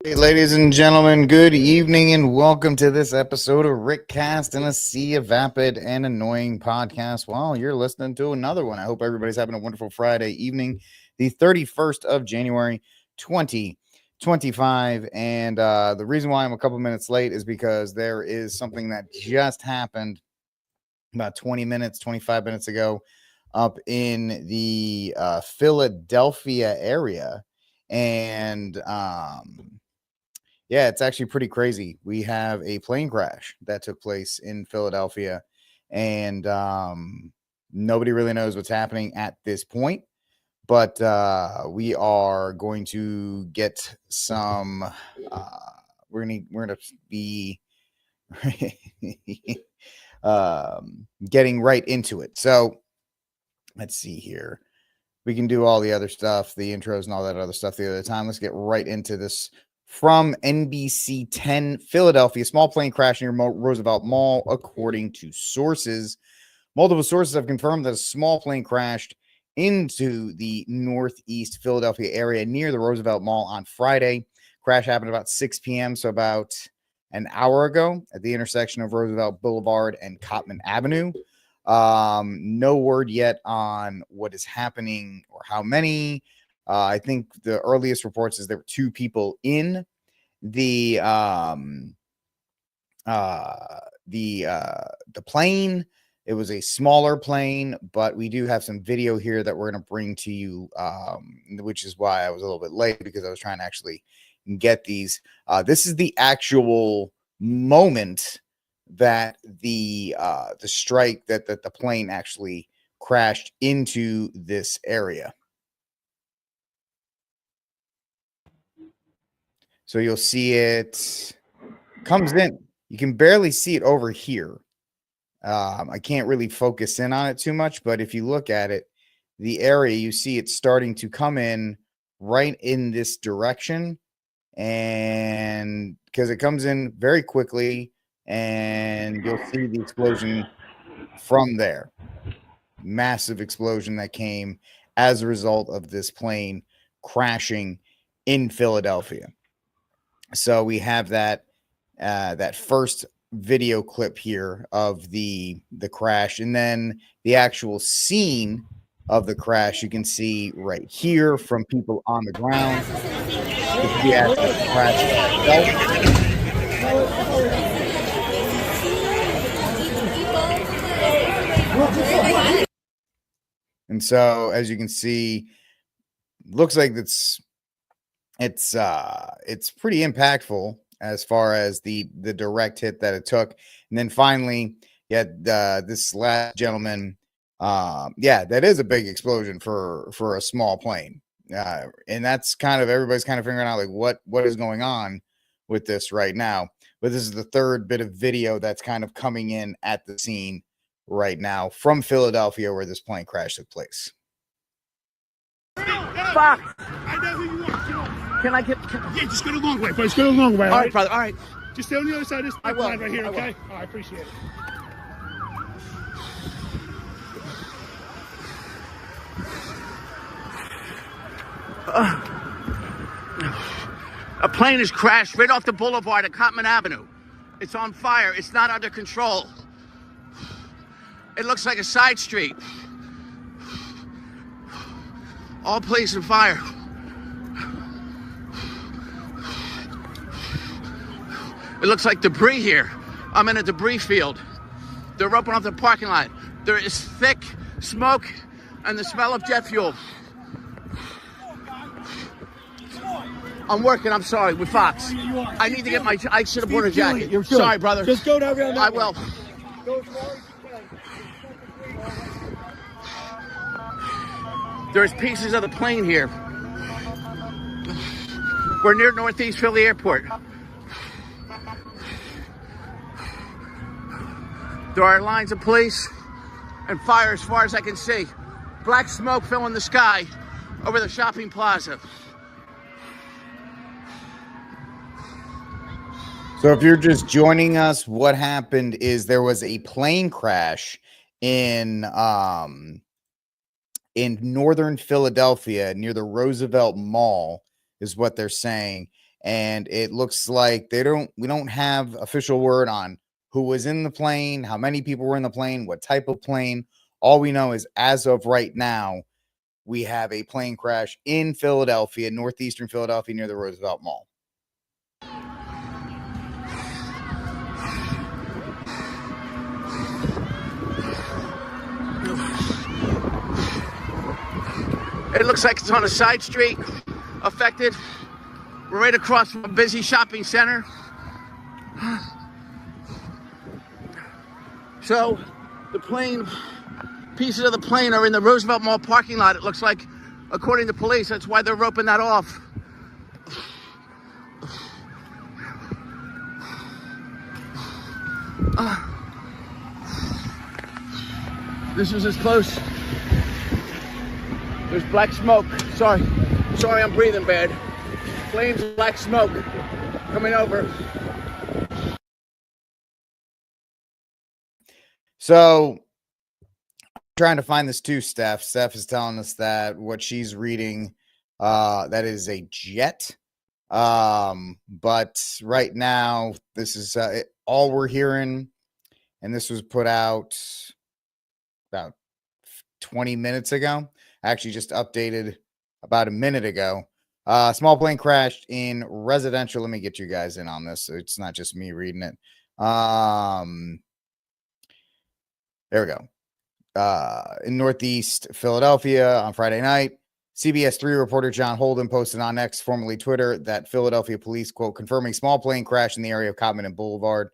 Hey, ladies and gentlemen, good evening and welcome to this episode of Rickcast in a sea of vapid and annoying podcasts. Well, you're listening to another one. I hope everybody's having a wonderful Friday evening, the 31st of January, 2025. And the reason why I'm a couple minutes late is because there is something that just happened about 20 minutes, 25 minutes ago up in the Philadelphia area. And yeah, it's actually pretty crazy. We have a plane crash that took place in Philadelphia, and nobody really knows what's happening at this point. But we are going to get some. We're gonna be getting right into it. So let's see here. We can do all the other stuff, the intros and all that other stuff the other time. Let's get right into this. From NBC 10, Philadelphia, small plane crash near Roosevelt Mall, according to sources. Multiple sources have confirmed that a small plane crashed into the northeast Philadelphia area near the Roosevelt Mall on Friday. Crash happened about 6 p.m., so about an hour ago at the intersection of Roosevelt Boulevard and Cotman Avenue. No word yet on what is happening or how many. I think the earliest reports is there were two people in the plane. It was a smaller plane, but we do have some video here that we're going to bring to you, which is why I was a little bit late because I was trying to actually get these. This is the actual moment that the strike that the plane actually crashed into this area. So you'll see it comes in. You can barely see it over here. I can't really focus in on it too much, but if you look at it, the area, you see it starting to come in right in this direction. And because it comes in very quickly, and you'll see the explosion from there. Massive explosion that came as a result of this plane crashing in Philadelphia. So we have that first video clip here of the crash, and then the actual scene of the crash you can see right here from people on the ground. The actual crash itself. And so, as you can see, looks like it's pretty impactful as far as the direct hit that it took. And then finally, this last gentleman, that is a big explosion for a small plane. And that's kind of everybody's kind of figuring out like what is going on with this right now. But this is the third bit of video that's kind of coming in at the scene right now from Philadelphia where this plane crash took place. Fuck! I know who you are. Can I get? Yeah, just go the long way, bro. Just go the long way. All right, brother. All right. Just stay on the other side of this line right here, okay? I appreciate it. A plane has crashed right off the boulevard at Cotman Avenue. It's on fire. It's not under control. It looks like a side street. All police and fire. It looks like debris here. I'm in a debris field. They're roping off the parking lot. There is thick smoke and the smell of jet fuel. I'm working. I'm sorry. With Fox. I need to get my. I should have worn a jacket. Sorry, brother. Just go down around that I will. Go as far as you can. There's pieces of the plane here. We're near Northeast Philly Airport. There are lines of police and fire as far as I can see. Black smoke filling the sky over the shopping plaza. So if you're just joining us, what happened is there was a plane crash in northern Philadelphia near the Roosevelt Mall, is what they're saying. and it looks like we don't have official word on who was in the plane, how many people were in the plane, what type of plane. All we know is as of right now, we have a plane crash in Philadelphia, northeastern Philadelphia, near the Roosevelt Mall. It looks like it's on a side street, affected. We're right across from a busy shopping center. So the plane, pieces of the plane are in the Roosevelt Mall parking lot. It looks like, according to police, that's why they're roping that off. This was as close. There's black smoke. Sorry, I'm breathing bad. Flames of black smoke coming over. So, I'm trying to find this too, Steph. Steph is telling us that what she's reading, that is a jet. But right now, this is all we're hearing, and this was put out about 20 minutes ago. Actually, just updated about a minute ago. Small plane crashed in residential. Let me get you guys in on this, so it's not just me reading it. There we go. In Northeast Philadelphia on Friday night, CBS 3 reporter John Holden posted on X, formerly Twitter, that Philadelphia police, quote, confirming small plane crash in the area of Cotman and Boulevard,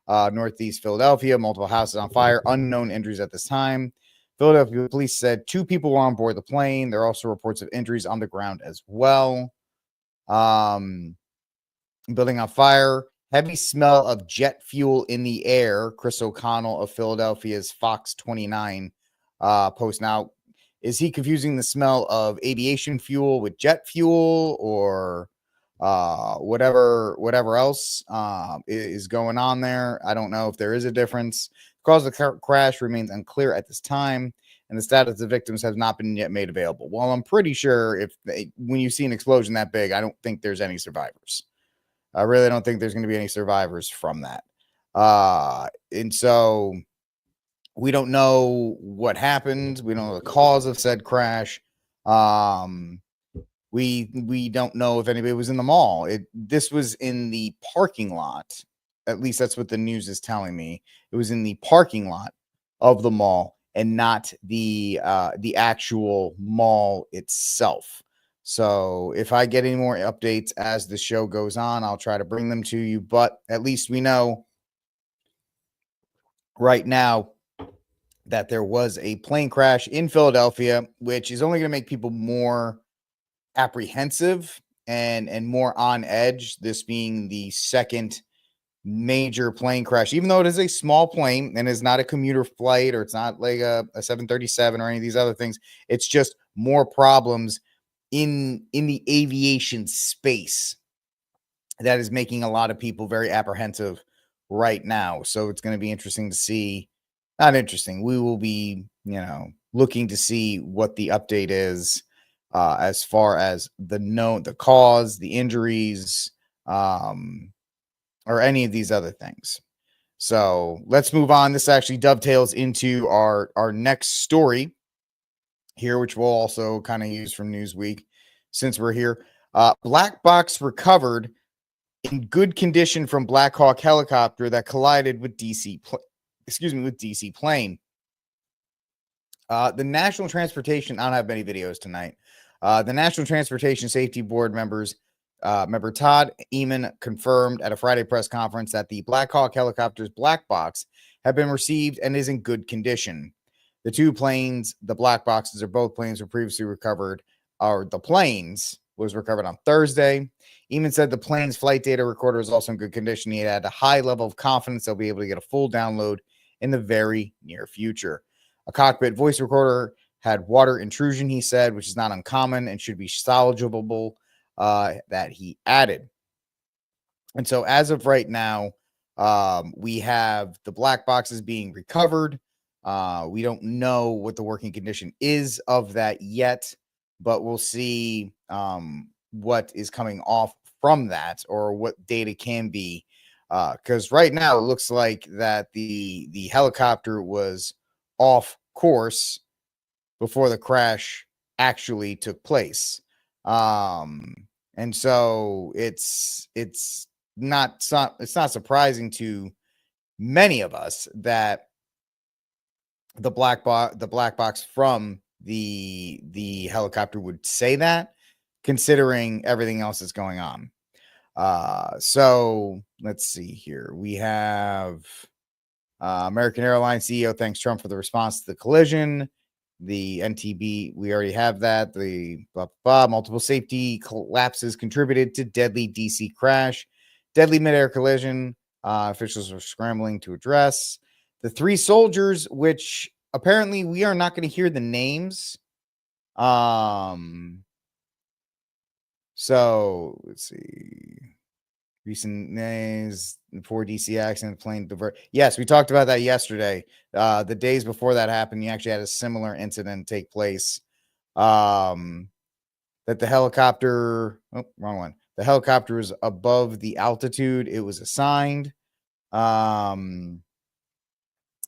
Northeast Philadelphia, multiple houses on fire, unknown injuries at this time. Philadelphia police said 2 people were on board the plane. There are also reports of injuries on the ground as well. Building on fire. Heavy smell of jet fuel in the air. Chris O'Connell of Philadelphia's Fox 29 post. Now, is he confusing the smell of aviation fuel with jet fuel or whatever else is going on there? I don't know if there is a difference. The cause of the crash remains unclear at this time, and the status of the victims has not been yet made available. Well, I'm pretty sure when you see an explosion that big, I don't think there's any survivors. I really don't think there's going to be any survivors from that. And so we don't know what happened. We don't know the cause of said crash. We don't know if anybody was in the mall. This was in the parking lot. At least that's what the news is telling me. It was in the parking lot of the mall and not the actual mall itself. So if I get any more updates as the show goes on, I'll try to bring them to you. But at least we know right now that there was a plane crash in Philadelphia, which is only going to make people more apprehensive and more on edge. This being the second major plane crash, even though it is a small plane and is not a commuter flight, or it's not like a 737 or any of these other things. It's just more problems in the aviation space that is making a lot of people very apprehensive right now. So it's going to be interesting to see. Not interesting. We will be, looking to see what the update is as far as the cause, the injuries, or any of these other things. So let's move on. This actually dovetails into our next story here, which we'll also kind of use from Newsweek since we're here. Black box recovered in good condition from Black Hawk helicopter that collided with DC plane. The National Transportation, I don't have many videos tonight. The National Transportation Safety Board member Todd Eamon confirmed at a Friday press conference that the Black Hawk helicopter's black box had been received and is in good condition. The 2 planes, the black boxes, or both planes were previously recovered, or the planes was recovered on Thursday. Eamon said the plane's flight data recorder is also in good condition. He had a high level of confidence they'll be able to get a full download in the very near future. A cockpit voice recorder had water intrusion, he said, which is not uncommon and should be salvageable, that he added. And so as of right now, we have the black boxes being recovered. We don't know what the working condition is of that yet, but we'll see what is coming off from that, or what data can be, because right now it looks like that the helicopter was off course before the crash actually took place. And so it's not surprising to many of us that the black box from the helicopter would say that, considering everything else that's going on. So let's see here. We have American Airlines CEO thanks Trump for the response to the collision. The NTB, we already have that. The multiple safety collapses contributed to deadly DC crash. Deadly midair collision. Officials are scrambling to address. The 3 soldiers, which apparently we are not going to hear the names. So let's see. Recent names, 4 DC accident, plane divert. Yes, we talked about that yesterday. The days before that happened, you actually had a similar incident take place. That the helicopter, wrong one. The helicopter was above the altitude it was assigned.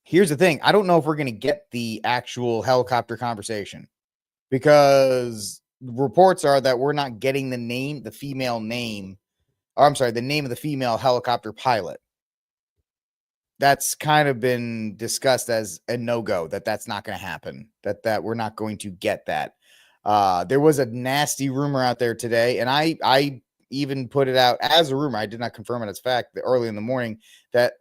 Here's the thing. I don't know if we're going to get the actual helicopter conversation, because reports are that we're not getting the name, the female name. I'm sorry, the name of the female helicopter pilot. That's kind of been discussed as a no-go, that's not going to happen, that we're not going to get that. There was a nasty rumor out there today, and I even put it out as a rumor. I did not confirm it as fact early in the morning, that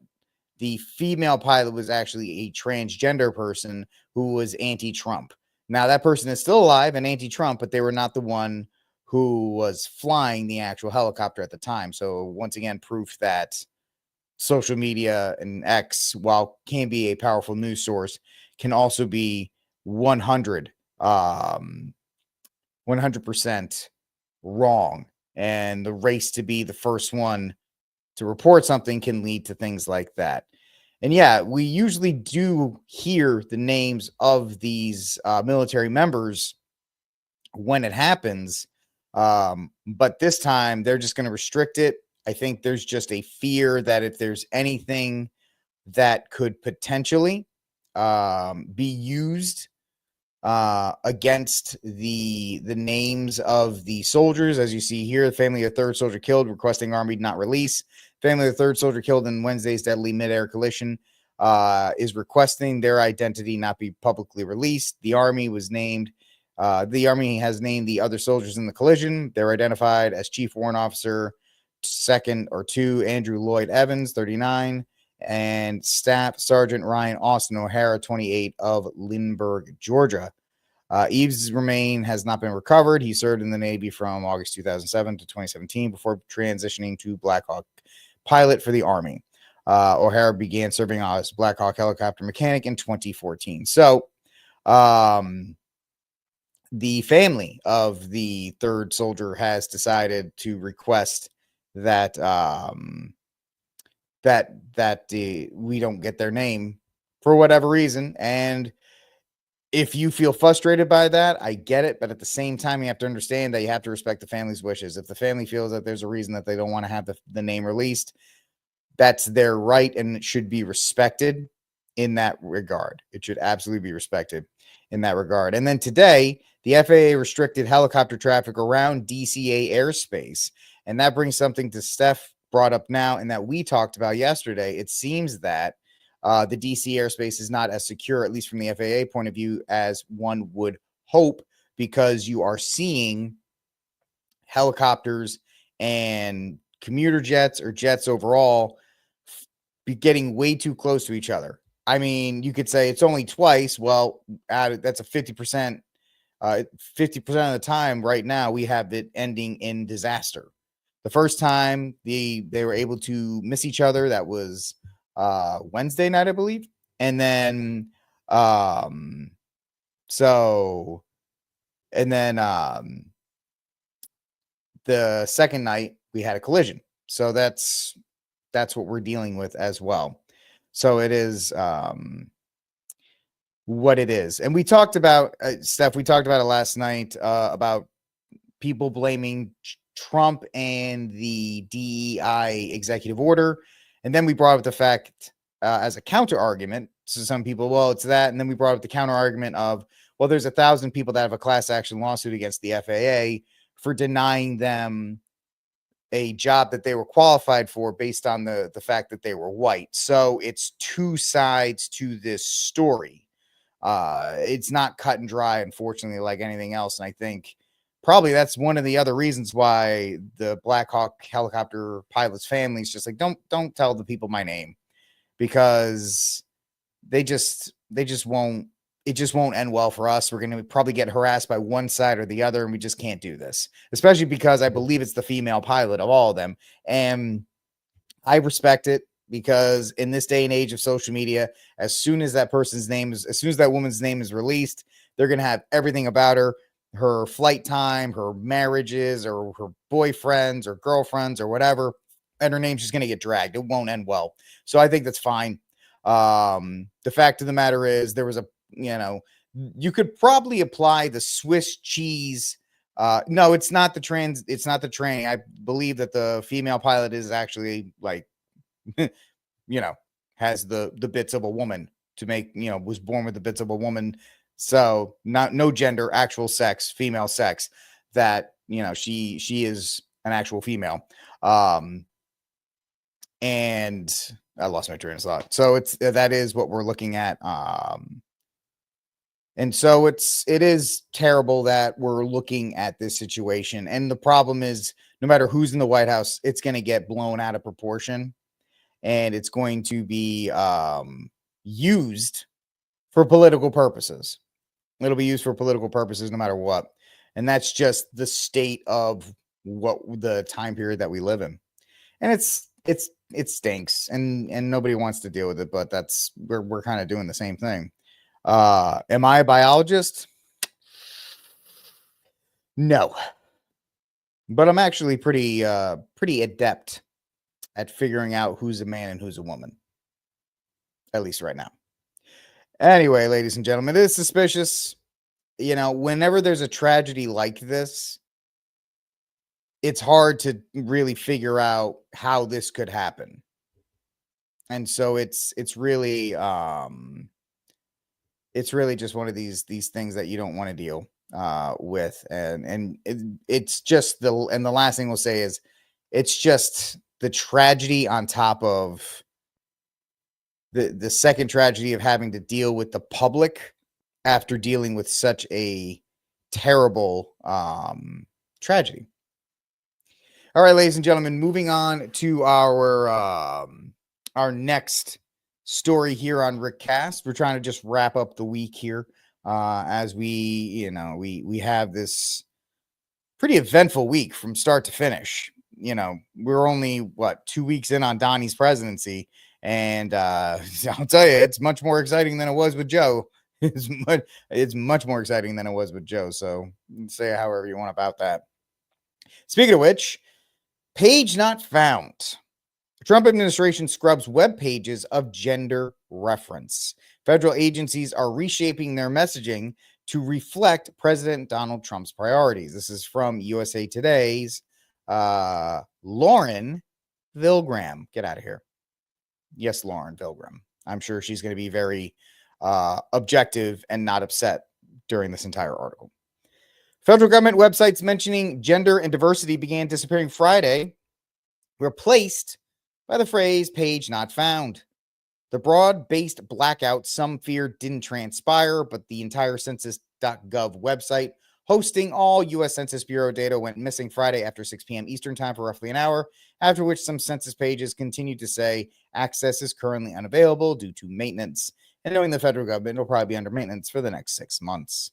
the female pilot was actually a transgender person who was anti-Trump. Now, that person is still alive and anti-Trump, but they were not the one who was flying the actual helicopter at the time. So once again, proof that social media and X, while can be a powerful news source, can also be 100% wrong. And the race to be the first one to report something can lead to things like that. And yeah, we usually do hear the names of these military members when it happens. But this time they're just going to restrict it. I think there's just a fear that if there's anything that could potentially be used against the names of the soldiers, as you see here, the family of the 3rd soldier killed, requesting Army not release. Family of the 3rd soldier killed in Wednesday's deadly midair collision is requesting their identity not be publicly released. The Army was named. The Army has named the other soldiers in the collision. They're identified as Chief Warrant Officer 2 Andrew Lloyd Evans, 39, and Staff Sergeant Ryan Austin O'Hara, 28, of Lindbergh, Georgia. Eves' remain has not been recovered. He served in the Navy from August 2007 to 2017 before transitioning to Black Hawk pilot for the Army. O'Hara began serving as Black Hawk helicopter mechanic in 2014. So, the family of the 3rd soldier has decided to request that we don't get their name for whatever reason. And if you feel frustrated by that, I get it. But at the same time, you have to understand that you have to respect the family's wishes. If the family feels that there's a reason that they don't want to have the name released, that's their right, and it should be respected in that regard. It should absolutely be respected in that regard. And then today, the FAA restricted helicopter traffic around DCA airspace. And that brings something to Steph brought up now and that we talked about yesterday. It seems that the DC airspace is not as secure, at least from the FAA point of view, as one would hope, because you are seeing helicopters and commuter jets or jets overall be getting way too close to each other. I mean, you could say it's only twice. Well, that's a 50%. 50% of the time right now, we have it ending in disaster. The first time they were able to miss each other, that was Wednesday night, I believe. And then the second night we had a collision. So that's what we're dealing with as well. So it is what it is. And we talked about Steph, we talked about it last night about people blaming Trump and the DEI executive order. And then we brought up the fact as a counter argument to some people, well, it's that. And then we brought up the counter argument of, well, there's 1,000 people that have a class action lawsuit against the FAA for denying them a job that they were qualified for based on the fact that they were white. So it's two sides to this story. It's not cut and dry, unfortunately, like anything else. And I think probably that's one of the other reasons why the Black Hawk helicopter pilot's family is just like, don't tell the people my name, because they just won't. It just won't end well for us. We're going to probably get harassed by one side or the other, and we just can't do this, especially because I believe it's the female pilot of all of them. And I respect it, because in this day and age of social media, as soon as that woman's name is released, they're going to have everything about her flight time, her marriages, or her boyfriends or girlfriends or whatever, and her name's just going to get dragged. It won't end well. So I think that's fine. The fact of the matter is, there was you could probably apply the Swiss cheese. No, it's not the training. I believe that the female pilot is actually like, has the bits of a woman to make, was born with the bits of a woman. So no gender, actual sex, female sex, that, she is an actual female. And I lost my train of thought. So that is what we're looking at. And so it is terrible that we're looking at this situation. And the problem is, no matter who's in the White House, it's going to get blown out of proportion, and it's going to be used for political purposes. It'll be used for political purposes no matter what. And that's just the state of what the time period that we live in. And it stinks, and nobody wants to deal with it, but we're kind of doing the same thing. Am I a biologist? No, but I'm actually pretty adept at figuring out who's a man and who's a woman, at least right now. Anyway, ladies and gentlemen, it is suspicious. Whenever there's a tragedy like this, it's hard to really figure out how this could happen. And so it's really just one of these things that you don't want to deal with. And it's just the last thing we'll say is, it's just the tragedy on top of the second tragedy of having to deal with the public after dealing with such a terrible tragedy. All right, ladies and gentlemen, moving on to our next story here on Rickcast. We're trying to just wrap up the week here as we have this pretty eventful week from start to finish. We're only 2 weeks in on Donnie's presidency, and I'll tell you, it's much more exciting than it was with Joe. It's much more exciting than it was with Joe. So say however you want about that. Speaking of which, page not found. The Trump administration scrubs web pages of gender reference. Federal agencies are reshaping their messaging to reflect President Donald Trump's priorities. This is from USA Today's Lauren Vilgram. Get out of here. Yes, Lauren Vilgram. I'm sure she's going to be very objective and not upset during this entire article. Federal government websites mentioning gender and diversity began disappearing Friday, replaced by the phrase page not found. The broad-based blackout some feared didn't transpire, but the entire census.gov website hosting all U.S. Census Bureau data went missing Friday after 6 p.m. Eastern time for roughly an hour, after which some census pages continued to say access is currently unavailable due to maintenance. And knowing the federal government will probably be under maintenance for the next 6 months.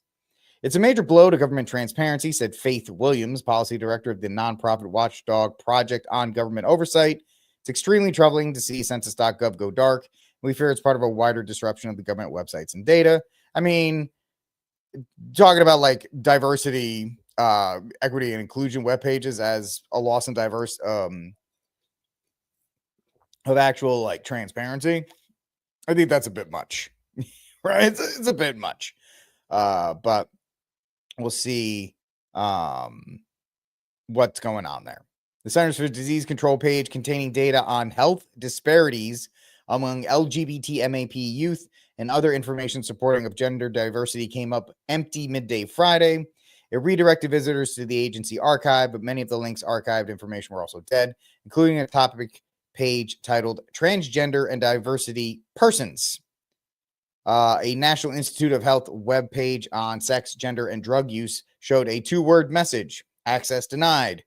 It's a major blow to government transparency, said Faith Williams, policy director of the nonprofit watchdog Project on Government Oversight. It's extremely troubling to see census.gov go dark. We fear it's part of a wider disruption of the government websites and data. I mean, talking about like diversity, equity, and inclusion web pages as a loss in diverse of actual like transparency, I think that's a bit much, right? It's a bit much, but we'll see. what's going on there. The Centers for Disease Control page containing data on health disparities among LGBT MAP youth and other information supporting of gender diversity came up empty midday Friday. It redirected visitors to the agency archive, but many of the links archived information were also dead, including a topic page titled Transgender and Diversity Persons. A National Institute of Health webpage on sex, gender, and drug use showed a 2-word message, access denied,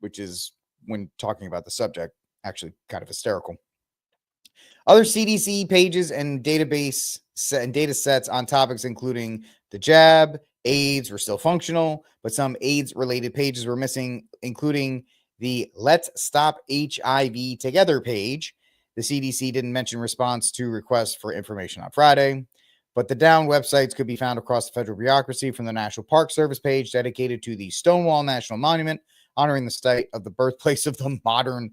which is, when talking about the subject, actually kind of hysterical. Other CDC pages and database and data sets on topics including the jab, AIDS were still functional, but some AIDS-related pages were missing, including the Let's Stop HIV Together page. The CDC didn't mention response to requests for information on Friday, but the down websites could be found across the federal bureaucracy, from the National Park Service page dedicated to the Stonewall National Monument, honoring the site of the birthplace of the modern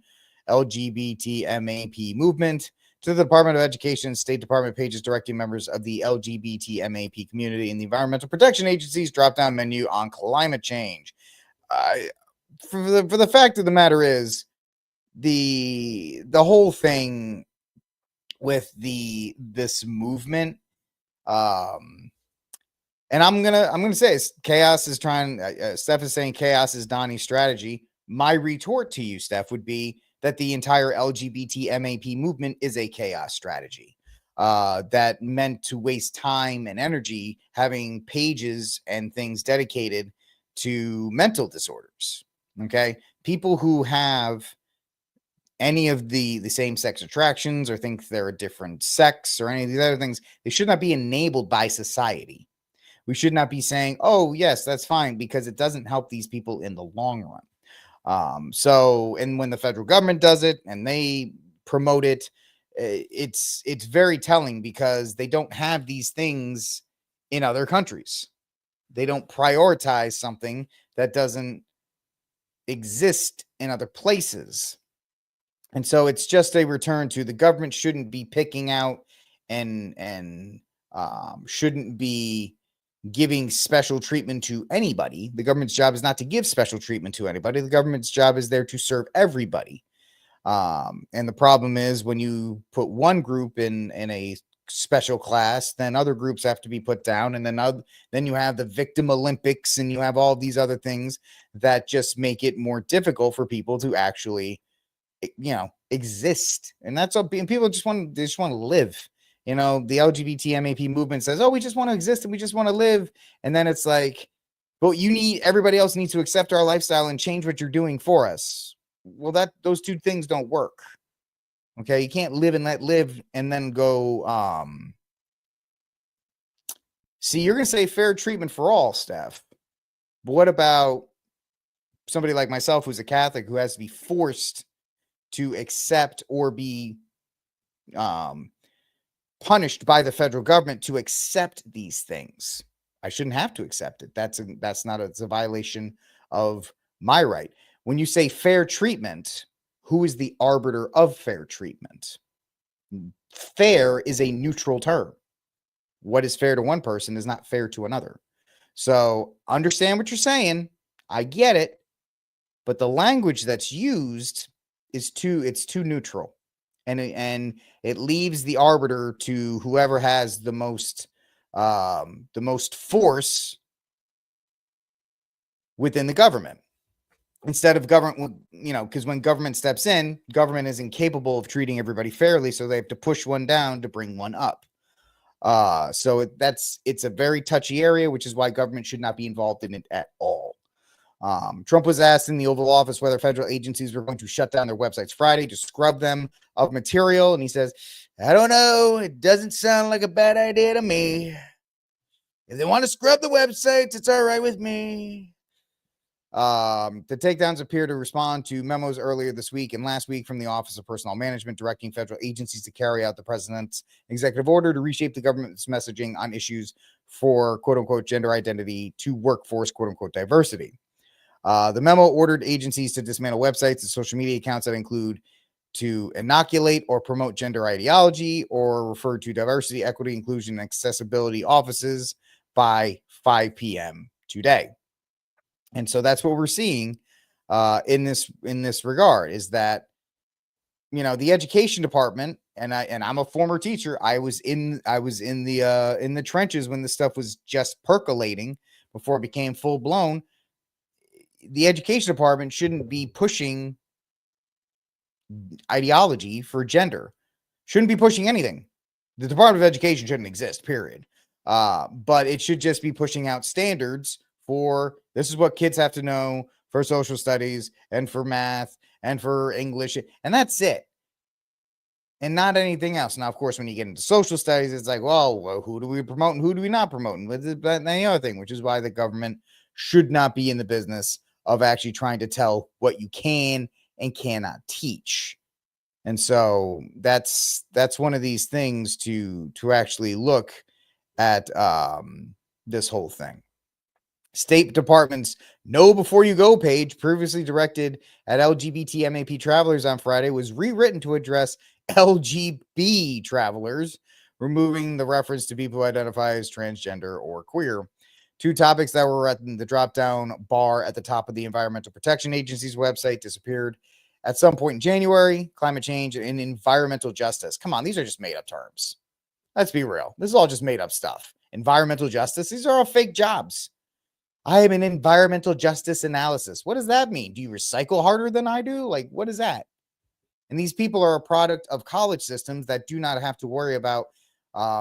LGBT MAP movement, to the Department of Education and State Department pages directing members of the LGBT MAP community and the Environmental Protection Agency's drop-down menu on climate change. For the fact of the matter is, the whole thing with this movement, and I'm gonna say chaos is trying. Steph is saying chaos is Donnie's strategy. My retort to you, Steph, would be that the entire LGBT MAP movement is a chaos strategy that meant to waste time and energy having pages and things dedicated to mental disorders. Okay, people who have any of the same-sex attractions or think they're a different sex or any of these other things, they should not be enabled by society. We should not be saying, oh, yes, that's fine, because it doesn't help these people in the long run. And when the federal government does it and they promote it, it's very telling, because they don't have these things in other countries. They don't prioritize something that doesn't exist in other places. And so it's just a return to the government shouldn't be picking out and shouldn't be giving special treatment to anybody. The government's job is not to give special treatment to anybody. The government's job is there to serve everybody. And the problem is, when you put one group in a special class, then other groups have to be put down. And then you have the victim Olympics, and you have all these other things that just make it more difficult for people to actually, exist. And that's what people just want to live. The LGBT MAP movement says, oh, we just want to exist and we just want to live. And then it's like, but everybody else needs to accept our lifestyle and change what you're doing for us. Well, those two things don't work. Okay. You can't live and let live and then go, see, you're going to say fair treatment for all, Steph. But what about somebody like myself, who's a Catholic, who has to be forced to accept or be, punished by the federal government to accept these things? I shouldn't have to accept it. It's a violation of my right. When you say fair treatment, who is the arbiter of fair treatment? Fair is a neutral term. What is fair to one person is not fair to another. So understand what you're saying. I get it. But the language that's used is too neutral. And it leaves the arbiter to whoever has the most force within the government, instead of government, because when government steps in, government is incapable of treating everybody fairly, so they have to push one down to bring one up. So it's a very touchy area, which is why government should not be involved in it at all. Trump was asked in the Oval Office whether federal agencies were going to shut down their websites Friday to scrub them of material. And he says, I don't know. It doesn't sound like a bad idea to me. If they want to scrub the websites, it's all right with me. The takedowns appear to respond to memos earlier this week and last week from the Office of Personnel Management directing federal agencies to carry out the president's executive order to reshape the government's messaging on issues for quote unquote gender identity to workforce quote unquote diversity. The memo ordered agencies to dismantle websites and social media accounts that include to inoculate or promote gender ideology or refer to diversity, equity, inclusion, and accessibility offices by 5 p.m. today. And so that's what we're seeing. in this regard, is that, the education department, and I'm a former teacher. I was in the trenches when this stuff was just percolating before it became full blown. The education department shouldn't be pushing ideology for gender, shouldn't be pushing anything. The Department of Education shouldn't exist, period. But it should just be pushing out standards for, this is what kids have to know for social studies and for math and for English, and that's it. And not anything else. Now, of course, when you get into social studies, it's like, well, who do we promote and who do we not promote? And the other thing, which is why the government should not be in the business of actually trying to tell what you can and cannot teach. And so that's one of these things to actually look at this whole thing. State Department's Know Before You Go page, previously directed at LGBT MAP travelers on Friday, was rewritten to address LGB travelers, removing the reference to people who identify as transgender or queer. Two topics that were at the drop-down bar at the top of the Environmental Protection Agency's website disappeared at some point in January: climate change and environmental justice. Come on, these are just made-up terms. Let's be real. This is all just made-up stuff. Environmental justice, these are all fake jobs. I am an environmental justice analysis. What does that mean? Do you recycle harder than I do? Like, what is that? And these people are a product of college systems that do not have to worry about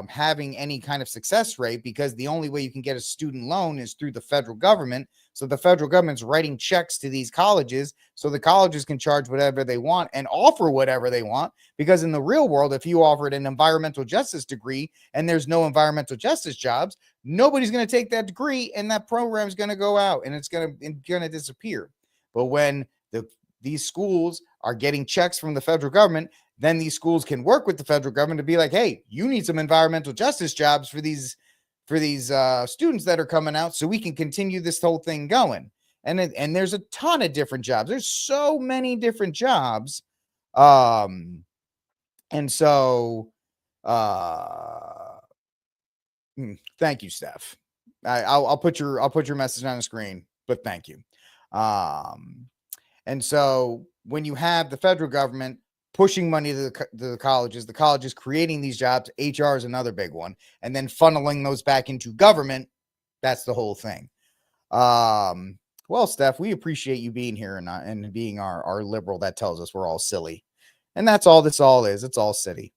having any kind of success rate, because the only way you can get a student loan is through the federal government. So the federal government's writing checks to these colleges so the colleges can charge whatever they want and offer whatever they want. Because in the real world, if you offered an environmental justice degree and there's no environmental justice jobs, nobody's going to take that degree, and that program is going to go out and it's going to disappear. But when these schools are getting checks from the federal government, then these schools can work with the federal government to be like, hey, you need some environmental justice jobs for these students that are coming out, so we can continue this whole thing going. And there's a ton of different jobs. There's so many different jobs. And so thank you, Steph. I'll put your message on the screen, but thank you. And so when you have the federal government pushing money to the colleges creating these jobs, HR is another big one, and then funneling those back into government, that's the whole thing. Well, Steph, we appreciate you being here and being our liberal that tells us we're all silly. And that's all this all is. It's all silly.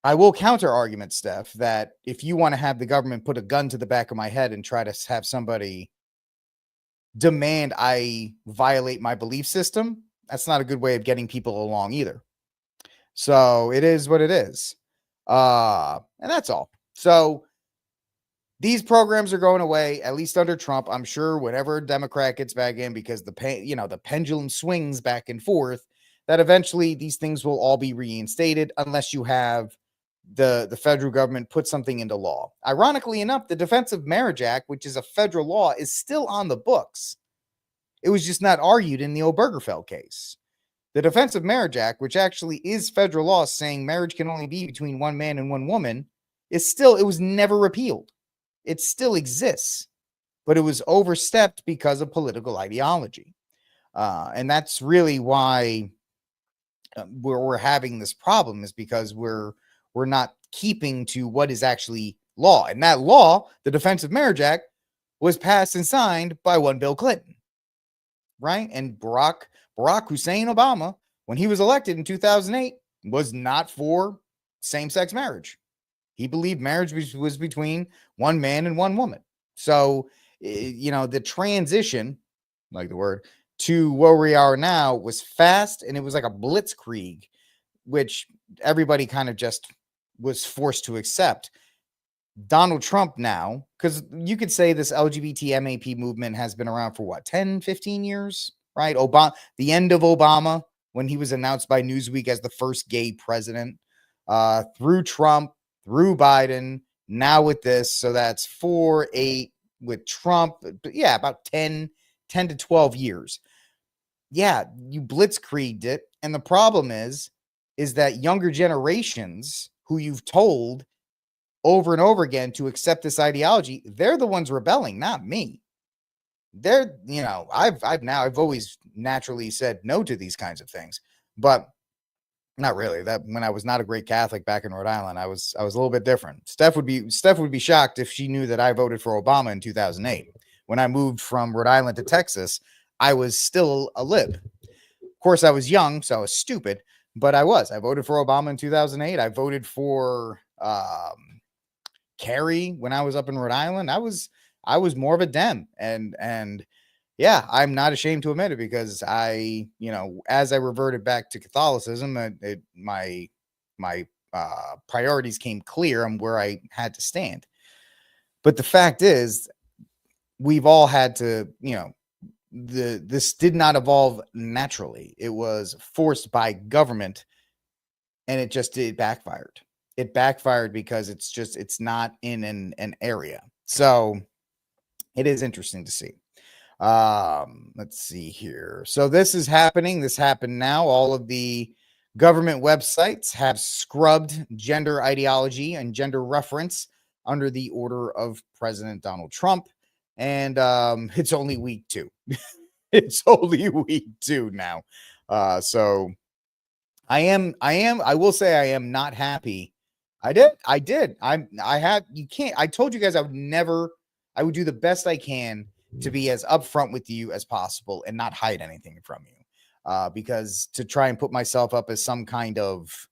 I will counter argument, Steph, that if you want to have the government put a gun to the back of my head and try to have somebody demand I violate my belief system, that's not a good way of getting people along either. So it is what it is. And that's all. So these programs are going away, at least under Trump. I'm sure whenever a Democrat gets back in, because the pendulum swings back and forth, that eventually these things will all be reinstated unless you have the federal government put something into law. Ironically enough, the Defense of Marriage Act, which is a federal law, is still on the books. It was just not argued in the Obergefell case. The Defense of Marriage Act, which actually is federal law saying marriage can only be between one man and one woman, it was never repealed. It still exists, but it was overstepped because of political ideology. And that's really why we're having this problem, is because we're not keeping to what is actually law. And that law, the Defense of Marriage Act, was passed and signed by one Bill Clinton, right? And Barack Hussein Obama, when he was elected in 2008, was not for same-sex marriage. He believed marriage was between one man and one woman. So, the transition, like the word, to where we are now was fast, and it was like a blitzkrieg, which everybody kind of just was forced to accept. Donald Trump now, because you could say this LGBT MAP movement has been around for what, 10, 15 years, right? The end of Obama, when he was announced by Newsweek as the first gay president, through Trump, through Biden, now with this. So that's 4, 8 with Trump. But yeah, about 10 to 12 years. Yeah, you blitzkrieged it. And the problem is that younger generations who you've told over and over again to accept this ideology, they're the ones rebelling, not me. They're, I've always naturally said no to these kinds of things, but not really. That when I was not a great Catholic back in Rhode Island, I was a little bit different. Steph would be shocked if she knew that I voted for Obama in 2008. When I moved from Rhode Island to Texas, I was still a lib. Of course, I was young, so I was stupid, but I voted for Obama in 2008. I voted for Kerry when I was up in Rhode Island. I was more of a Dem, and yeah, I'm not ashamed to admit it, because as I reverted back to Catholicism, my priorities came clear on where I had to stand. But the fact is, we've all had to, this did not evolve naturally. It was forced by government, and it backfired. It backfired because it's not in an area. So it is interesting to see. Let's see here. So this is happening. This happened now. All of the government websites have scrubbed gender ideology and gender reference under the order of President Donald Trump. And it's only week 2. It's only week 2 now. So I will say I am not happy. I told you guys I would do the best I can to be as upfront with you as possible and not hide anything from you. Because to try and put myself up as some kind of,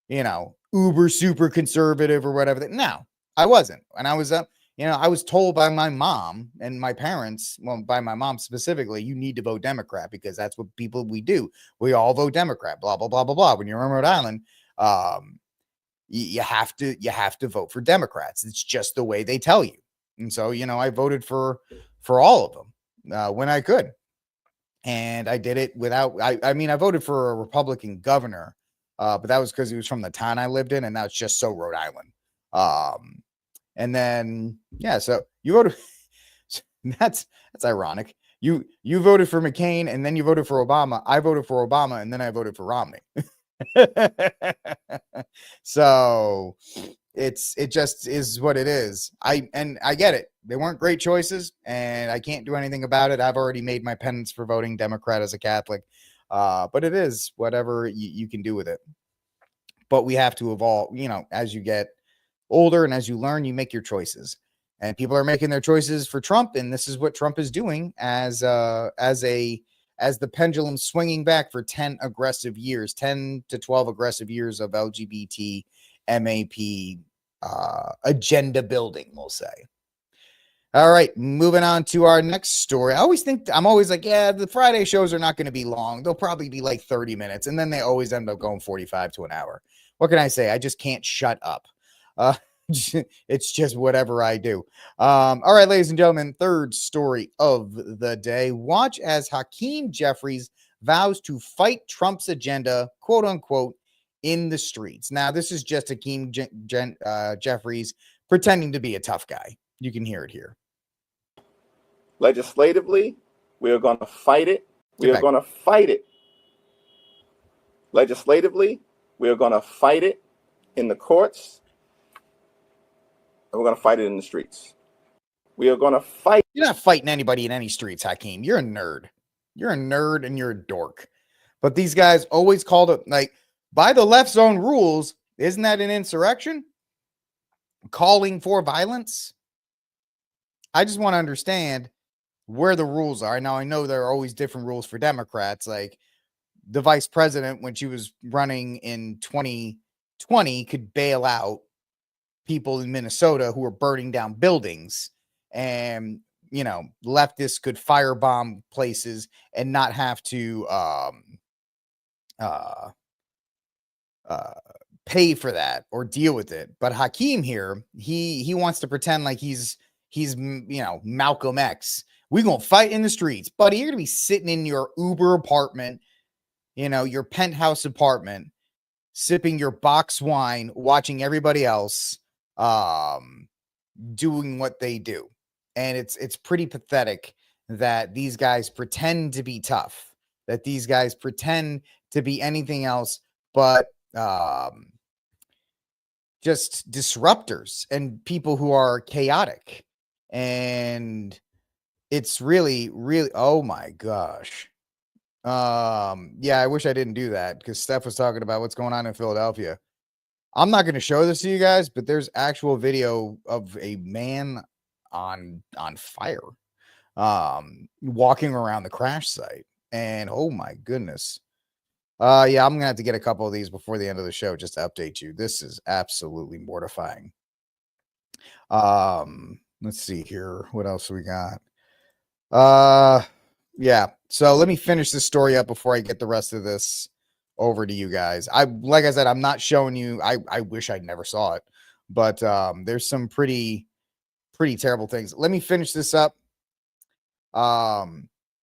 uber super conservative or whatever. No, I wasn't. And I was I was told by my mom and my parents, well, by my mom specifically, you need to vote Democrat because that's what we do. We all vote Democrat, blah, blah, blah, blah, blah. When you're in Rhode Island, you have to vote for Democrats. It's just the way they tell you. And so, I voted for all of them when I could. And I did it without, I voted for a Republican governor, but that was because he was from the town I lived in, and that's just so Rhode Island. And then, yeah, so you voted, that's ironic. You voted for McCain, and then you voted for Obama. I voted for Obama, and then I voted for Romney. So it just is what it is. I get it. They weren't great choices, and I can't do anything about it. I've already made my penance for voting Democrat as a Catholic. But it is whatever you can do with it. But we have to evolve, as you get older and as you learn, you make your choices. And people are making their choices for Trump, and this is what Trump is doing as the pendulum swinging back for 10 to 12 aggressive years of LGBT MAP agenda building, we'll say. All right, moving on to our next story. I'm always like, yeah, the Friday shows are not going to be long. They'll probably be like 30 minutes, and then they always end up going 45 to an hour. What can I say? I just can't shut up. It's just whatever I do. All right, ladies and gentlemen, third story of the day. Watch as Hakeem Jeffries vows to fight Trump's agenda, quote unquote, in the streets. Now, this is just Hakeem Jeffries pretending to be a tough guy. You can hear it here. Legislatively, we are going to fight it. We are going to fight it. Legislatively, we are going to fight it in the courts. And we're going to fight it in the streets. We are going to fight. You're not fighting anybody in any streets, Hakeem. You're a nerd. You're a nerd and you're a dork. But these guys always called it, like, by the left's own rules, isn't that an insurrection? Calling for violence? I just want to understand where the rules are. Now, I know there are always different rules for Democrats. Like the vice president, when she was running in 2020, could bail out people in Minnesota who were burning down buildings, and leftists could firebomb places and not have to pay for that or deal with it. But Hakeem here, he wants to pretend like he's Malcolm X. We're gonna fight in the streets, buddy. You're gonna be sitting in your Uber apartment, your penthouse apartment, sipping your box wine, watching everybody else doing what they do. And it's pretty pathetic that these guys pretend to be tough, that these guys pretend to be anything else but just disruptors and people who are chaotic. And It's really, really, oh my gosh. Yeah, I wish I didn't do that because Steph was talking about what's going on in Philadelphia. I'm not going to show this to you guys, but there's actual video of a man on fire, walking around the crash site. And oh my goodness. Yeah, I'm gonna have to get a couple of these before the end of the show just to update you. This is absolutely mortifying. Let's see here. What else we got? Yeah. So let me finish this story up before I get the rest of this over to you guys. Like I said, I'm not showing you. I wish I never saw it, but there's some pretty terrible things. Let me finish this up.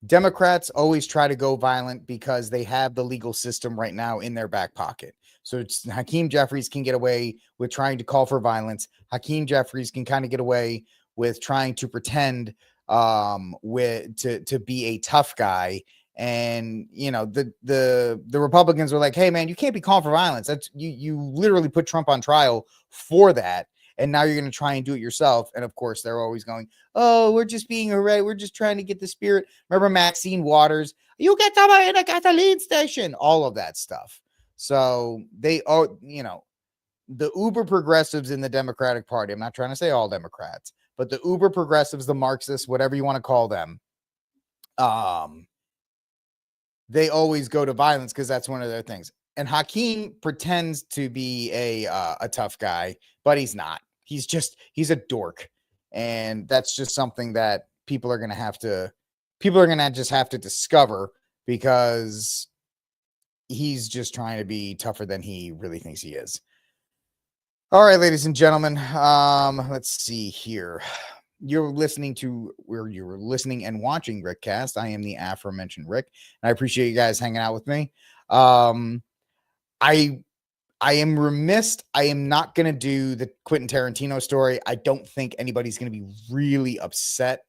Democrats always try to go violent because they have the legal system right now in their back pocket. So Hakeem Jeffries can get away with trying to call for violence. Hakeem Jeffries can kind of get away with trying to pretend to be a tough guy. And the Republicans were like, hey man, you can't be calling for violence. That's you literally put Trump on trial for that. And now you're going to try and do it yourself. And of course, they're always going, oh, we're just being right. We're just trying to get the spirit. Remember Maxine Waters? You get somebody in a gasoline station. All of that stuff. So they are, the uber progressives in the Democratic Party. I'm not trying to say all Democrats, but the uber progressives, the Marxists, whatever you want to call them. They always go to violence because that's one of their things. And Hakeem pretends to be a tough guy, but he's not. He's a dork. And that's just something that people are going to just have to discover because he's just trying to be tougher than he really thinks he is. All right, ladies and gentlemen, let's see here. You're listening and watching Rickcast. I am the aforementioned Rick, and I appreciate you guys hanging out with me. I am remiss. I am not going to do the Quentin Tarantino story. I don't think anybody's going to be really upset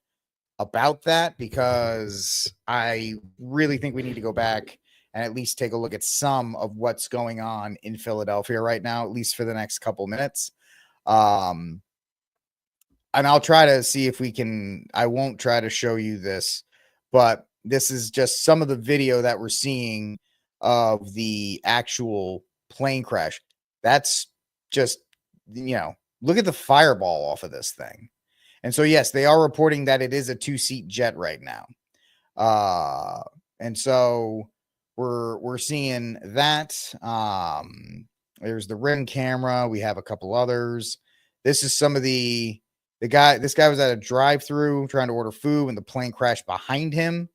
about that because I really think we need to go back and at least take a look at some of what's going on in Philadelphia right now, at least for the next couple minutes. And I'll try to see if we can. I won't try to show you this, but this is just some of the video that we're seeing of the actual plane crash. That's just, look at the fireball off of this thing. And so, yes, they are reporting that it is a 2-seat jet right now. And so we're seeing that. There's the Ring camera. We have a couple others. This is some of this guy was at a drive-through trying to order food when the plane crashed behind him.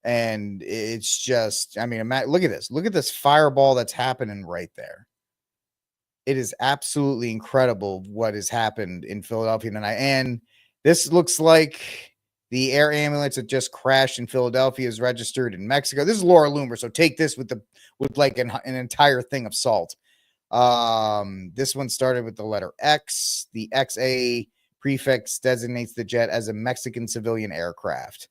And it's just, look at this. Look at this fireball that's happening right there. It is absolutely incredible what has happened in Philadelphia tonight. And this looks like the air ambulance that just crashed in Philadelphia is registered in Mexico. This is Laura Loomer, so take this with like an entire thing of salt. This one started with the letter X. The XA prefix designates the jet as a Mexican civilian aircraft.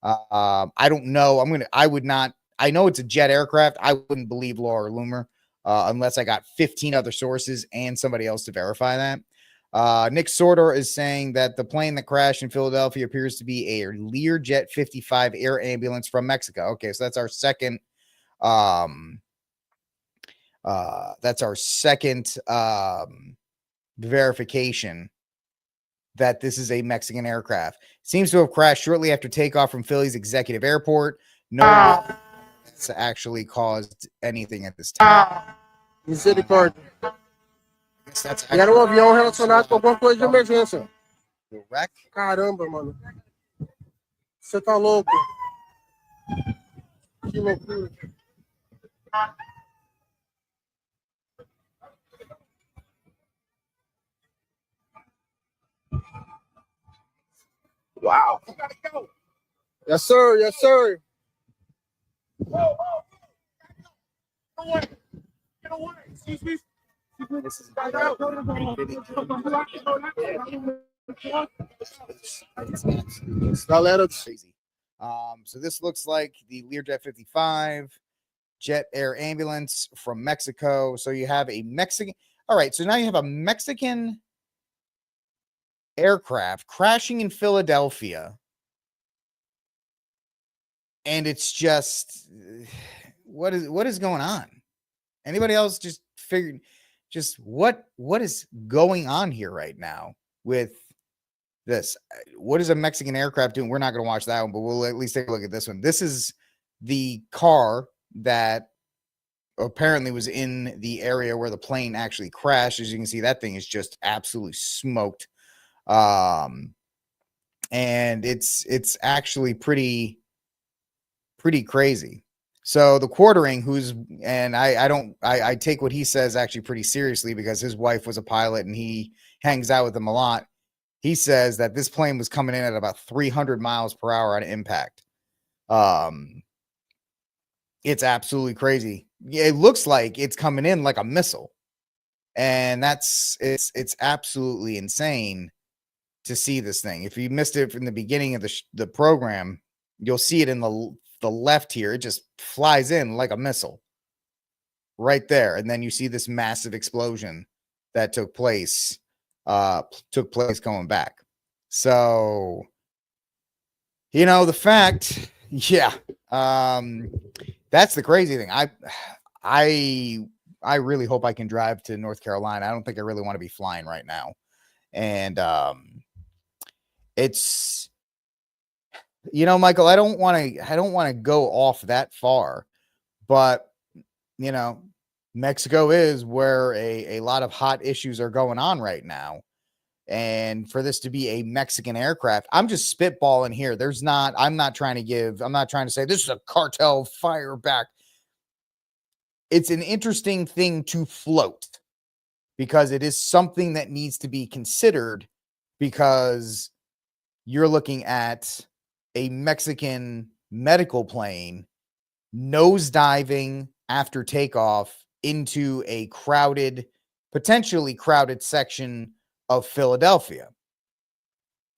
I don't know. I know it's a jet aircraft. I wouldn't believe Laura Loomer unless I got 15 other sources and somebody else to verify that. Nick Sordor is saying that the plane that crashed in Philadelphia appears to be a Learjet 55 air ambulance from Mexico. Okay, so that's our second. Verification that this is a Mexican aircraft. Seems to have crashed shortly after takeoff from Philly's executive airport. No it's actually caused anything at this time. Misericórdia. That's E era um avião relacionado com alguma coisa de emergência. Wreck? Caramba, mano. Você tá louco? Que loucura. Wow. Yes, sir. Yes, sir. Get away. Excuse me. This is Galera, crazy. So this looks like the Learjet 55 jet air ambulance from Mexico. So you have a Mexican. All right. So now you have a Mexican aircraft crashing in Philadelphia And it's just, what is going on? Anybody else just figured just what is going on here right now with this? What is a Mexican aircraft doing? We're not going to watch that one, but we'll at least take a look at this one. This is the car that apparently was in the area where the plane actually crashed. As you can see, that thing is just absolutely smoked. And it's actually pretty crazy. So the quartering, I take what he says actually pretty seriously, because his wife was a pilot and he hangs out with him a lot. He says that this plane was coming in at about 300 miles per hour on impact. It's absolutely crazy. It looks like it's coming in like a missile. And it's absolutely insane to see this thing. If you missed it from the beginning of the program, you'll see it in the left here. It just flies in like a missile right there. And then you see this massive explosion that took place going back. So, the fact, that's the crazy thing. I really hope I can drive to North Carolina. I don't think I really want to be flying right now. And it's, Michael, I don't want to go off that far, but Mexico is where a lot of hot issues are going on right now. And for this to be a Mexican aircraft, I'm just spitballing here. I'm not trying to say this is a cartel fire back. It's an interesting thing to float, because it is something that needs to be considered, because you're looking at a Mexican medical plane nosediving after takeoff into a potentially crowded section of Philadelphia.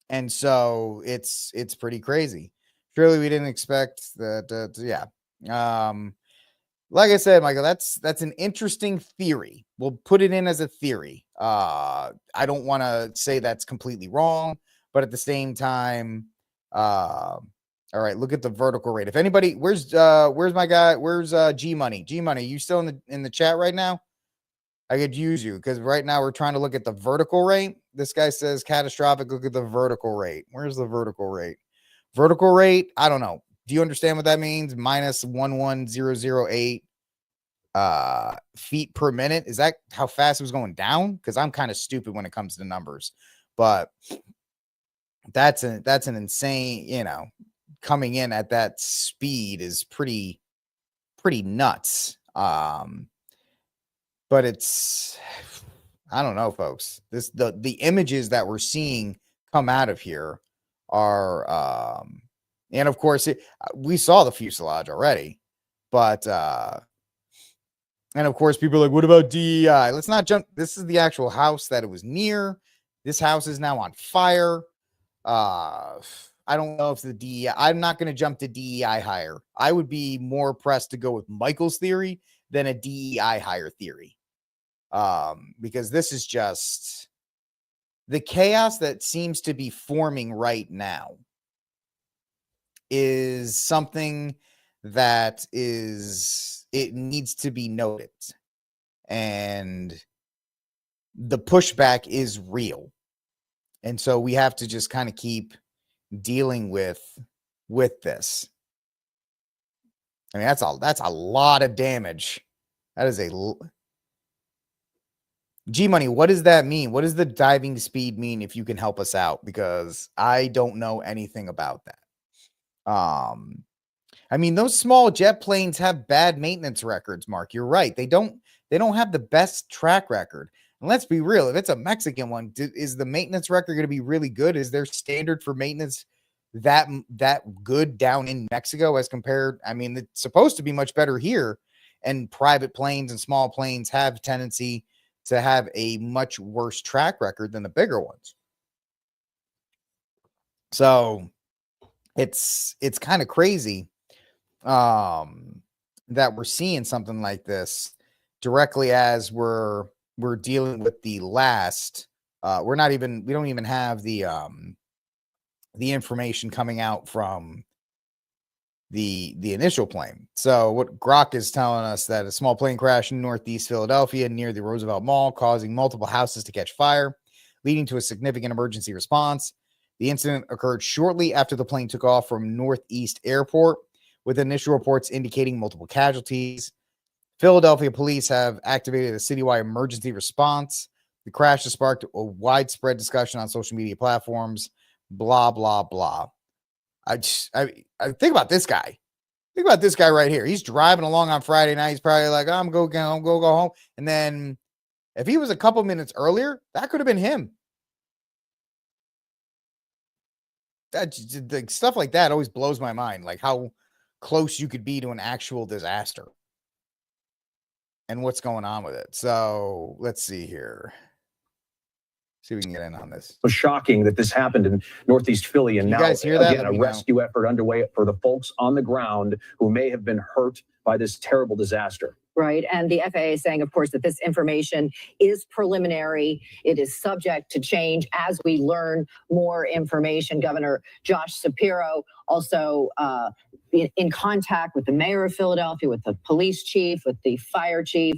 And so it's pretty crazy. Surely we didn't expect that. Like I said, Michael, that's an interesting theory. We'll put it in as a theory. I don't want to say that's completely wrong, but at the same time, all right, look at the vertical rate. If anybody, where's my guy? Where's G Money? G Money, you still in the chat right now? I could use you, because right now we're trying to look at the vertical rate. This guy says catastrophic. Look at the vertical rate. Where's the vertical rate? Vertical rate, I don't know. Do you understand what that means? Minus 11008 feet per minute. Is that how fast it was going down? Because I'm kind of stupid when it comes to numbers, but that's an insane, coming in at that speed is pretty nuts. But it's, I don't know, folks. The images that we're seeing come out of here are, and of course, we saw the fuselage already, but, and of course, people are like, what about DEI? Let's not jump. This is the actual house that it was near. This house is now on fire. I don't know if the DEI, I'm not going to jump to DEI hire. I would be more pressed to go with Michael's theory than a DEI hire theory. Because this is just the chaos that seems to be forming right now is something that it needs to be noted, and the pushback is real. And so we have to just kind of keep dealing with this. I mean, that's a lot of damage. That is G Money. What does that mean? What does the diving speed mean? If you can help us out, because I don't know anything about that. I mean, those small jet planes have bad maintenance records, Mark. You're right. They don't have the best track record. And let's be real. If it's a Mexican one, is the maintenance record going to be really good? Is their standard for maintenance that good down in Mexico as compared? I mean, it's supposed to be much better here, and private planes and small planes have a tendency to have a much worse track record than the bigger ones. So it's kind of crazy that we're seeing something like this directly as we're dealing with the last. We don't even have the information coming out from the initial plane. So what Grok is telling us that a small plane crashed in Northeast Philadelphia near the Roosevelt Mall, causing multiple houses to catch fire, leading to a significant emergency response. The incident occurred shortly after the plane took off from Northeast Airport, with initial reports indicating multiple casualties. Philadelphia police have activated a citywide emergency response. The crash has sparked a widespread discussion on social media platforms. Blah, blah, blah. I think about this guy. Think about this guy right here. He's driving along on Friday night. He's probably like, I'm go home. And then if he was a couple minutes earlier, that could have been him. That stuff like that always blows my mind. Like how close you could be to an actual disaster and what's going on with it. So let's see here. See if we can get in on this. It was shocking that this happened in Northeast Philly, and you now guys hear that? Again, a rescue effort underway for the folks on the ground who may have been hurt by this terrible disaster. Right. And the FAA is saying, of course, that this information is preliminary. It is subject to change as we learn more information. Governor Josh Shapiro also in contact with the mayor of Philadelphia, with the police chief, with the fire chief.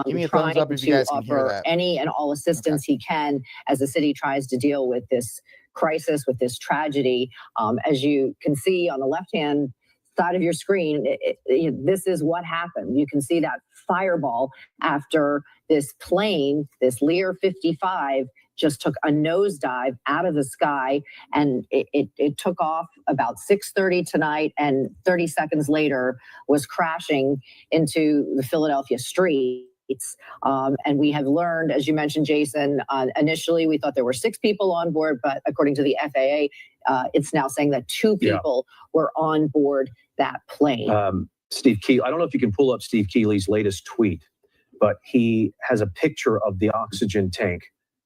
Give me a thumbs up if you guys can hear that. Any and all assistance he can as the city tries to deal with this crisis, with this tragedy. As you can see on the left-hand side of your screen, this is what happened. You can see that fireball after this plane, this Lear 55, just took a nosedive out of the sky, and it took off about 6:30 tonight, and 30 seconds later was crashing into the Philadelphia streets. And we have learned, as you mentioned, Jason, initially we thought there were 6 people on board, but according to the FAA, it's now saying that 2 people were on board that plane. Steve Keeley, I don't know if you can pull up Steve Keeley's latest tweet, but he has a picture of the oxygen tank,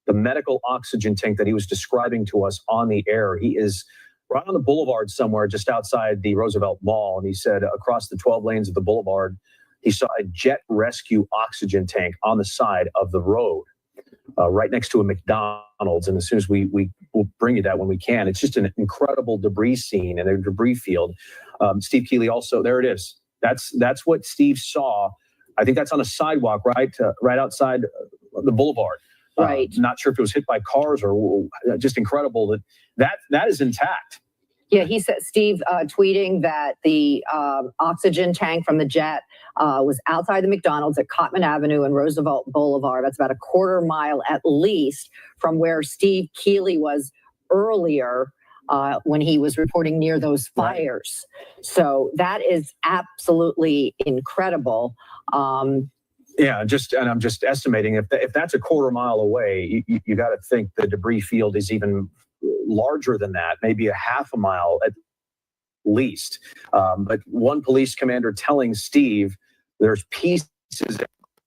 the medical oxygen tank that he was describing to us on the air. He is right on the boulevard somewhere just outside the Roosevelt Mall, and he said across the 12 lanes of the boulevard, he saw a jet rescue oxygen tank on the side of the road, right next to a McDonald's. And as soon as we will bring you that when we can. It's just an incredible debris scene and a debris field. Steve Keeley also, there it is. That's what Steve saw. I think that's on a sidewalk, right outside the boulevard. Right. Not sure if it was hit by cars or just incredible that is intact. Yeah, he said, Steve tweeting that the oxygen tank from the jet was outside the McDonald's at Cottman Avenue and Roosevelt Boulevard. That's about a quarter mile at least from where Steve Keeley was earlier when he was reporting near those fires. Right. So that is absolutely incredible. Yeah, and I'm just estimating if that's a quarter mile away, you got to think the debris field is even larger than that, maybe a half a mile at least. But one police commander telling Steve there's pieces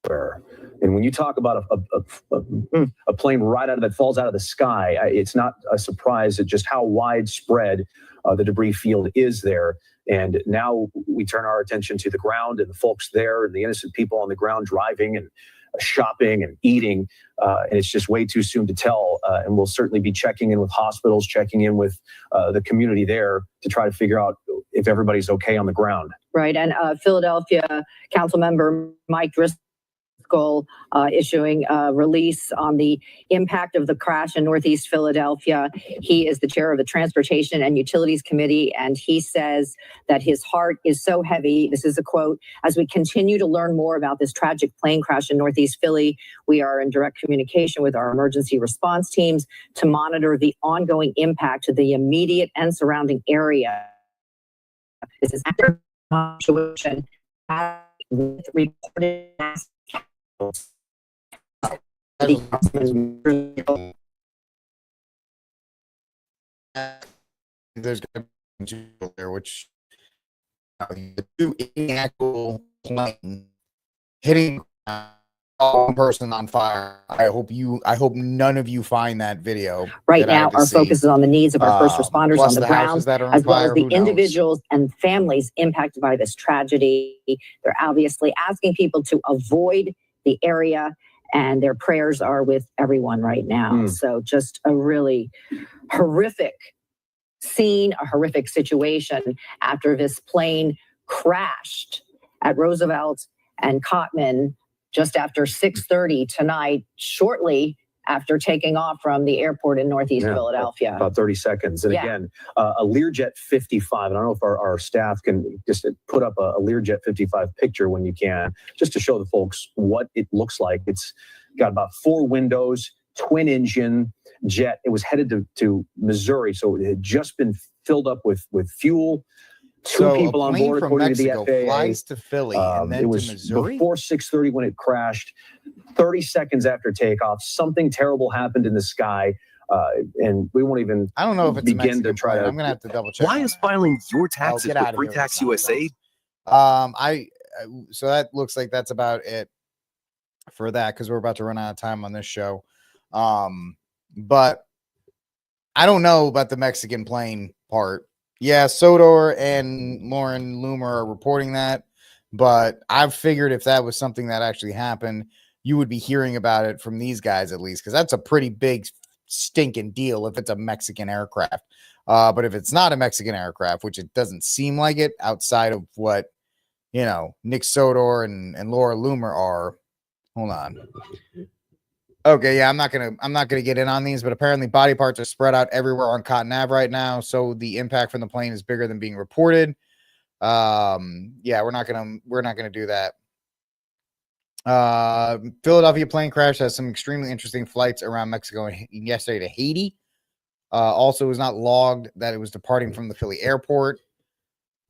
everywhere. And when you talk about a plane that falls out of the sky, it's not a surprise at just how widespread the debris field is there. And now we turn our attention to the ground and the folks there and the innocent people on the ground driving and shopping and eating. And it's just way too soon to tell. And we'll certainly be checking in with hospitals, checking in with the community there to try to figure out if everybody's okay on the ground. Right. And Philadelphia Council member Mike Driscoll issuing a release on the impact of the crash in Northeast Philadelphia. He is the chair of the Transportation and Utilities Committee, and he says that his heart is so heavy. This is a quote: "As we continue to learn more about this tragic plane crash in Northeast Philly, we are in direct communication with our emergency response teams to monitor the ongoing impact to the immediate and surrounding area. This is after situation with reported There's going to be there, which the 2 actual plane hitting one person on fire. I hope none of you find that video. Right now, our focus is on the needs of our first responders on the ground, as well as the individuals and families impacted by this tragedy. They're obviously asking people to avoid the area, and their prayers are with everyone right now. So just a really horrific scene, a horrific situation after this plane crashed at Roosevelt and Cottman just after 6:30 tonight, shortly after taking off from the airport in Northeast Philadelphia. About 30 seconds. And again, a Learjet 55, and I don't know if our staff can just put up a Learjet 55 picture when you can, just to show the folks what it looks like. It's got about 4 windows, twin engine jet. It was headed to Missouri, so it had just been filled up with fuel. Two people on board, according Mexico to the FAA. flies to Philly and then it was to Missouri? before 6:30 when it crashed. 30 seconds after takeoff, something terrible happened in the sky, and we won't even. I don't know if it's begin to try to. I'm gonna have to double check. Why is filing your taxes with Free Tax USA? So that looks like that's about it for that, because we're about to run out of time on this show. But I don't know about the Mexican plane part. Yeah, Sodor and Lauren Loomer are reporting that, but I've figured if that was something that actually happened, you would be hearing about it from these guys at least, because that's a pretty big stinking deal if it's a Mexican aircraft. But if it's not a Mexican aircraft, which it doesn't seem like it outside of what, Nick Sodor and Laura Loomer are. Hold on. Okay, yeah, I'm not gonna get in on these, but apparently body parts are spread out everywhere on Cotton Ave right now, so the impact from the plane is bigger than being reported. Yeah, we're not gonna do that. Philadelphia plane crash has some extremely interesting flights around Mexico yesterday to Haiti. Also, it was not logged that it was departing from the Philly airport.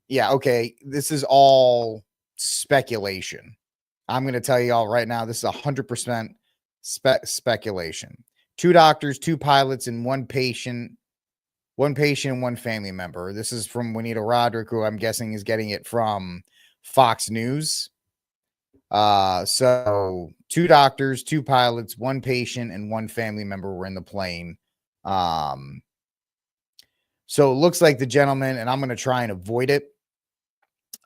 Yeah, okay, this is all speculation. I'm going to tell you all right now, this is 100% speculation. 2 doctors, 2 pilots, and 1 patient, and 1 family member. This is from Juanita Roderick, who I'm guessing is getting it from Fox News. So 2 doctors, 2 pilots, 1 patient, and 1 family member were in the plane. So it looks like the gentleman, and I'm going to try and avoid it,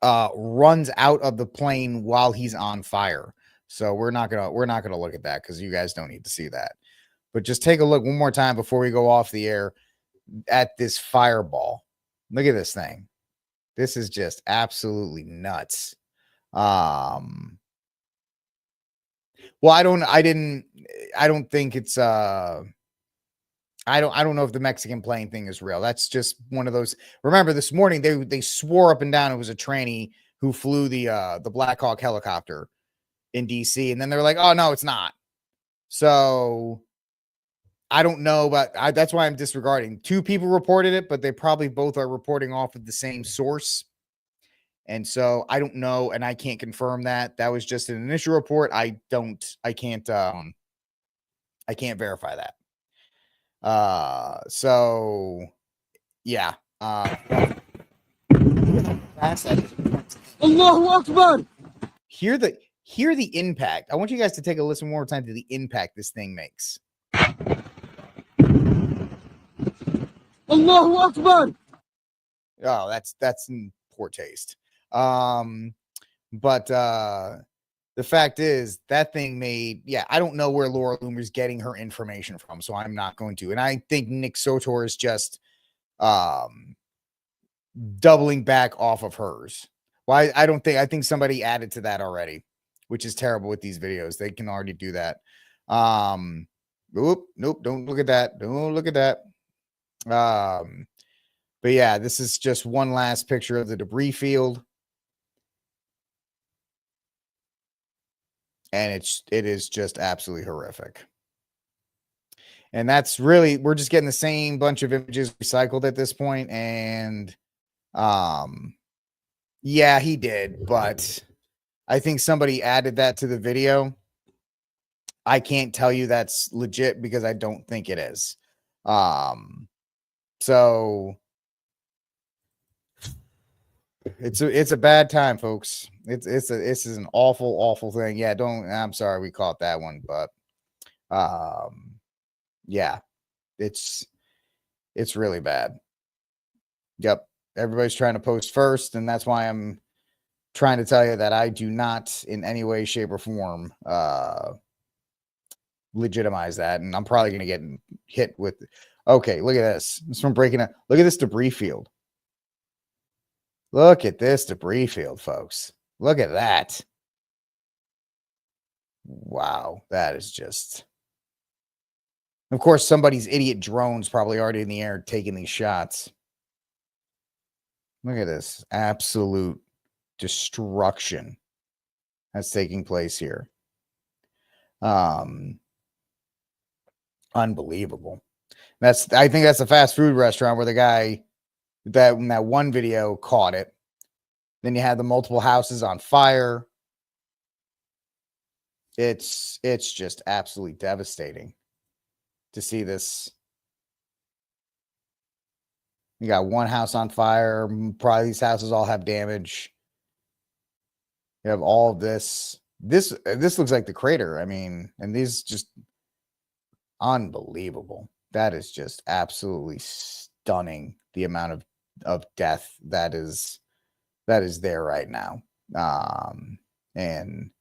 runs out of the plane while he's on fire. So we're not gonna look at that because you guys don't need to see that. But just take a look one more time before we go off the air at this fireball. Look at this thing. This is just absolutely nuts. Well, I don't think it's I don't know if the Mexican plane thing is real. That's just one of those. Remember this morning they swore up and down it was a tranny who flew the Black Hawk helicopter in D.C. and then they're like, oh no, it's not. So I don't know, but that's why I'm disregarding. 2 people reported it, but they probably both are reporting off of the same source. And so I don't know, and I can't confirm that. That was just an initial report. I can't verify that. So yeah. Allahu Akbar. Hear the impact. I want you guys to take a listen one more time to the impact this thing makes. Allahu Akbar. Oh, that's in poor taste. But the fact is that thing made, I don't know where Laura Loomer's getting her information from, so I'm not going to. And I think Nick Sotor is just doubling back off of hers. Well, I think somebody added to that already, which is terrible with these videos. They can already do that. Nope, don't look at that. Don't look at that. But yeah, this is just one last picture of the debris field. And it is just absolutely horrific. And that's really, we're just getting the same bunch of images recycled at this point. And yeah, he did, but I think somebody added that to the video. I can't tell you that's legit because I don't think it is. So it's a bad time, folks. This is an awful thing. Yeah, I'm sorry we caught that one, but yeah, it's really bad. Yep. Everybody's trying to post first, and that's why I'm trying to tell you that I do not in any way, shape, or form legitimize that. And I'm probably going to get hit with. Okay, look at this. This one breaking up. Look at this debris field. Look at this debris field, folks. Look at that. Wow, that is just. Of course, somebody's idiot drone's probably already in the air taking these shots. Look at this absolute destruction that's taking place here. Unbelievable. I think that's a fast food restaurant where the guy that in that one video caught it. Then you had the multiple houses on fire. It's just absolutely devastating to see this. You got one house on fire. Probably these houses all have damage. You have all of this. This looks like the crater. I mean, and these just unbelievable. That is just absolutely stunning. The amount of death that is there right now. And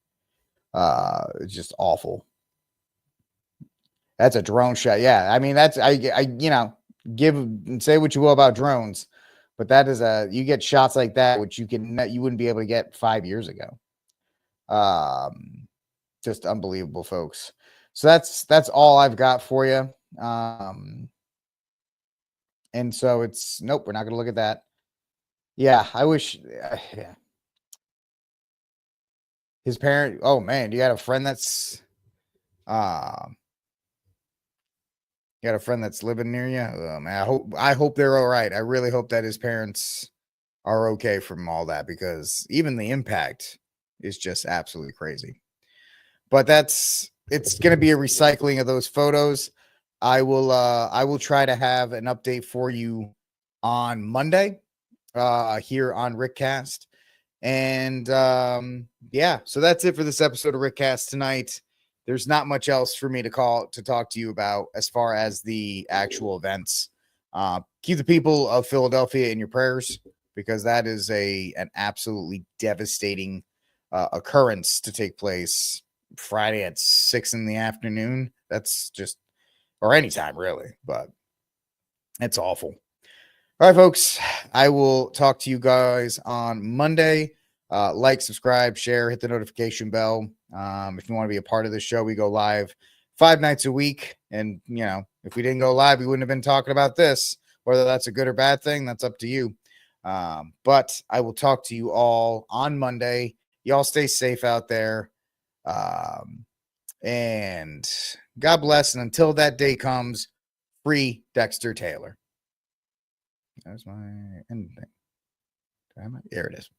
it's just awful. That's a drone shot. Yeah, I mean that's I you know, say what you will about drones, but that is you get shots like that which you wouldn't be able to get 5 years ago. Just unbelievable, folks. So that's all I've got for you. And so it's nope, we're not going to look at that. Yeah, I wish yeah. His parent, oh man, you got a friend that's living near you? Oh, man, I hope they're all right. I really hope that his parents are okay from all that because even the impact is just absolutely crazy. But it's going to be a recycling of those photos. I will try to have an update for you on Monday here on Rickcast. And yeah, so that's it for this episode of Rickcast tonight. There's not much else for me to talk to you about as far as the actual events. Keep the people of Philadelphia in your prayers because that is an absolutely devastating occurrence to take place Friday at 6 p.m. That's just, or anytime really, but it's awful. All right, folks, I will talk to you guys on Monday. Like, subscribe, share, hit the notification bell. If you want to be a part of the show, we go live 5 nights a week. And, you know, if we didn't go live, we wouldn't have been talking about this. Whether that's a good or bad thing, that's up to you. But I will talk to you all on Monday. Y'all stay safe out there. And God bless. And until that day comes, free Dexter Taylor. That's my end thing. There it is.